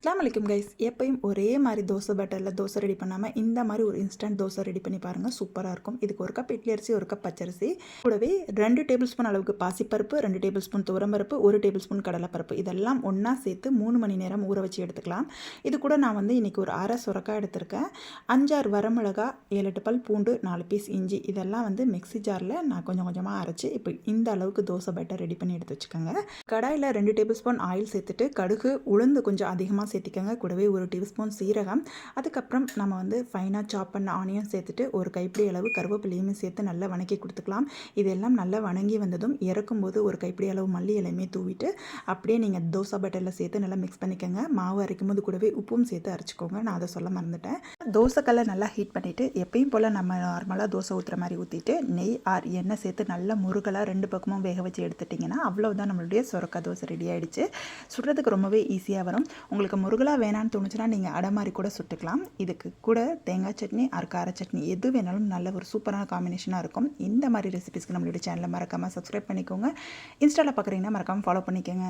அஸ்ஸலாமு அலைக்கும் கைஸ். எப்பயும் ஒரே மாதிரி தோசை பேட்டரில் தோசை ரெடி பண்ணாமல் இந்த மாதிரி ஒரு இன்ஸ்டன்ட் தோசை ரெடி பண்ணி பாருங்கள். சூப்பராக இருக்கும். இதுக்கு ஒரு கப் இட்லி அரிசி, ஒரு கப் பச்சரிசி, கூடவே 2 டேபிள் ஸ்பூன் அளவுக்கு பாசிப்பருப்பு, 2 டேபிள் ஸ்பூன் துவரம்பருப்பு, 1 டேபிள் ஸ்பூன் கடலைப்பருப்பு, இதெல்லாம் ஒன்றா சேர்த்து 3 மணி நேரம் ஊற வச்சு எடுத்துக்கலாம். இது கூட நான் இன்றைக்கி ஒரு அரை சுரக்காய் எடுத்திருக்கேன். 5-6 வரமிளகா, 7-8 பல் பூண்டு, 4 பீஸ் இஞ்சி, இதெல்லாம் மிக்ஸி ஜாரில் நான் கொஞ்சம் கொஞ்சமாக அரைச்சி இப்போ இந்த அளவுக்கு தோசை பேட்டர் ரெடி பண்ணி எடுத்து வச்சுக்கோங்க. கடாயில் 2 டேபிள் ஸ்பூன் ஆயில் சேர்த்துட்டு கடுகு, உளுந்து கொஞ்சம் அதிகமாக சேர்த்திக்கங்க. கூடவே 1 டீஸ்பூன் சீரகம், அதுக்கப்புறம் நம்ம ஃபைனாக சாப் பண்ண ஆனியன் சேர்த்துட்டு ஒரு கைப்பிடி அளவு கருவேப்பிலையுமே சேர்த்து நல்லா வணக்கி கொடுத்துக்கலாம். இதெல்லாம் நல்லா வணங்கி வந்ததும் இறக்கும்போது ஒரு கைப்பிடி அளவு மல்லி இலையுமே தூவிட்டு அப்படியே நீங்கள் தோசை பேட்டரில் சேர்த்து நல்லா மிக்ஸ் பண்ணிக்கோங்க. மாவு அரைக்கும் போது கூடவே உப்பும் சேர்த்து அரைச்சிக்கோங்க. நான் அதை சொல்ல மறந்துட்டேன். தோசைக்கல்லை நல்லா ஹீட் பண்ணிவிட்டு எப்பயும் போல் நம்ம நார்மலாக தோசை ஊற்றுற மாதிரி ஊற்றிட்டு நெய் ஆர் எண்ணெய் சேர்த்து நல்லா முருகலாக 2 பக்கமும் வேக வச்சு எடுத்துட்டிங்கன்னா அவ்வளோதான், நம்மளுடைய சுரக்காய் தோசை ரெடி ஆகிடுச்சு. சுடுறதுக்கு ரொம்பவே ஈஸியாக வரும். உங்களுக்கு முருகலாக வேணான்னு தோணுச்சுன்னா நீங்கள் அடை மாதிரி கூட சுட்டுக்கலாம். இதுக்கு கூட தேங்காய் சட்னி ஆர் கார சட்னி எது வேணாலும் நல்ல ஒரு சூப்பரான காம்பினேஷனாக இருக்கும். இந்த மாதிரி ரெசிபிஸ்க்கு நம்மளுடைய சேனலை மறக்காமல் சப்ஸ்கிரைப் பண்ணிக்கோங்க. இன்ஸ்டாவில் பார்க்குறீங்கன்னா மறக்காமல் ஃபாலோ பண்ணிக்கோங்க.